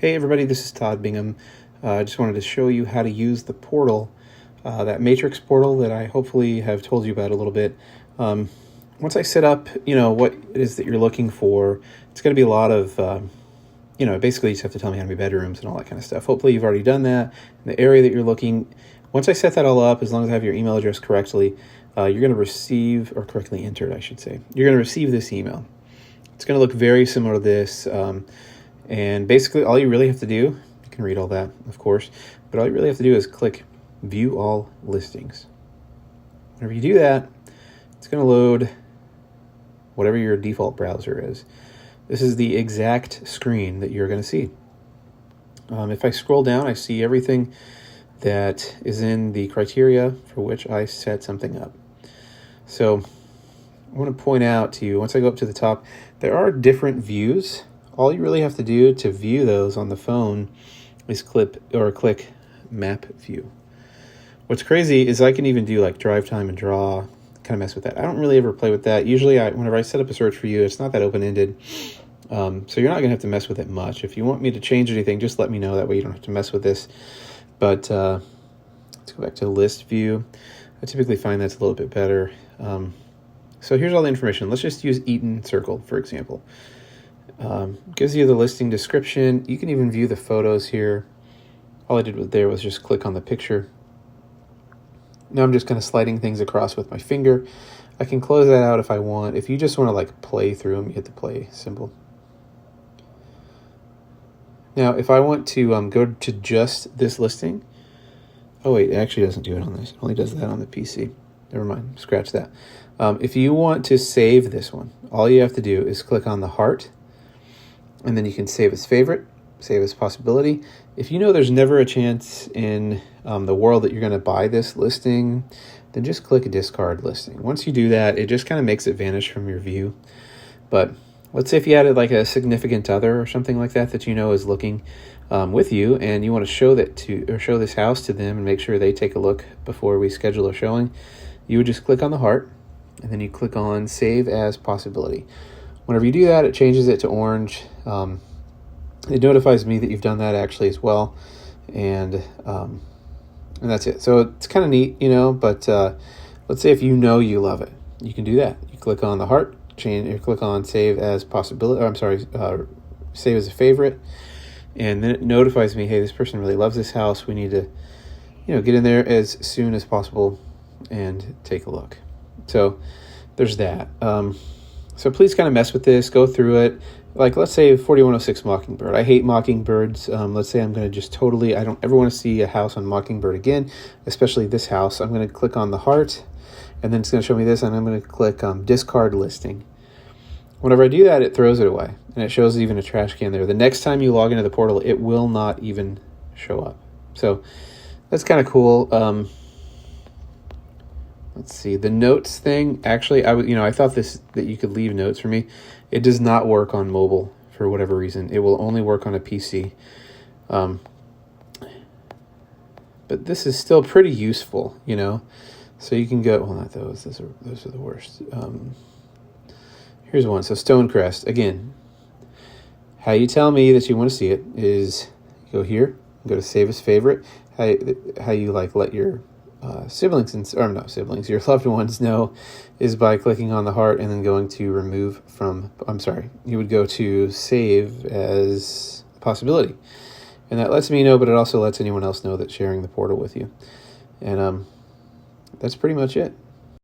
Hey everybody, this is Todd Bingham. I just wanted to show you how to use the portal, that matrix portal that I hopefully have told you about a little bit. Once I set up, what it is that you're looking for, it's going to be a lot of, basically you just have to tell me how many bedrooms and all that kind of stuff. Hopefully you've already done that. In the area that you're looking, once I set that all up, as long as I have your email address correctly, you're going to receive, or correctly entered, I should say, you're going to receive this email. It's going to look very similar to this. And basically all you really have to do, you can read all that, of course, but all you really have to do is click View All Listings. Whenever you do that, it's going to load whatever your default browser is. This is the exact screen that you're going to see. If I scroll down, I see everything that is in the criteria for which I set something up. So I want to point out to you, once I go up to the top, there are different views. All you really have to do to view those on the phone is click Map View. What's crazy is I can even do like drive time and draw, kind of mess with that. I don't really ever play with that. Usually whenever I set up a search for you, it's not that open-ended. So you're not going to have to mess with it much. If you want me to change anything, just let me know. That way you don't have to mess with this. But let's go back to list view. I typically find that's a little bit better. So here's all the information. Let's just use Eaton Circle, for example. Gives you the listing description. You can even view the photos here. All I did there was just click on the picture. Now I'm just kind of sliding things across with my finger. I can close that out if I want. If you just want to like play through them, you hit the play symbol. Now if I want to go to just this listing, oh wait, it actually doesn't do it on this. It only does that on the PC. Never mind, scratch that. If you want to save this one, all you have to do is click on the heart, and then you can save as favorite, save as possibility. If you know there's never a chance in the world that you're going to buy this listing, then just click discard listing. Once you do that, it just kind of makes it vanish from your view. But let's say if you added like a significant other or something like that that you know is looking with you, and you want to show this house to them and make sure they take a look before we schedule a showing, you would just click on the heart, and then you click on Save as Possibility. Whenever you do that, it changes it to orange. It notifies me that you've done that actually as well, and that's it. So it's kind of neat, but let's say if you know you love it, you can do that. You click on the heart, click on Save as Possibility, Save as a Favorite, and then it notifies me, hey, this person really loves this house. We need to, get in there as soon as possible and take a look. So there's that. So please kind of mess with this, go through it. Like let's say 4106 Mockingbird. I hate Mockingbirds. Let's say I'm going to just I don't ever want to see a house on Mockingbird again, especially this house. I'm going to click on the heart, and then it's going to show me this, and I'm going to click discard listing. Whenever I do that, it throws it away, and it shows even a trash can there. The next time you log into the portal, it will not even show up. So that's kind of cool. Let's see, the notes thing, actually, I thought that you could leave notes for me. It does not work on mobile for whatever reason. It will only work on a PC. But this is still pretty useful, So you can go, well, not those. Those are the worst. Here's one. So Stonecrest, again, how you tell me that you want to see it is go here, go to Save as Favorite. How you let your your loved ones know is by clicking on the heart and then going to you would go to Save as Possibility. And that lets me know, but it also lets anyone else know that's sharing the portal with you. And that's pretty much it.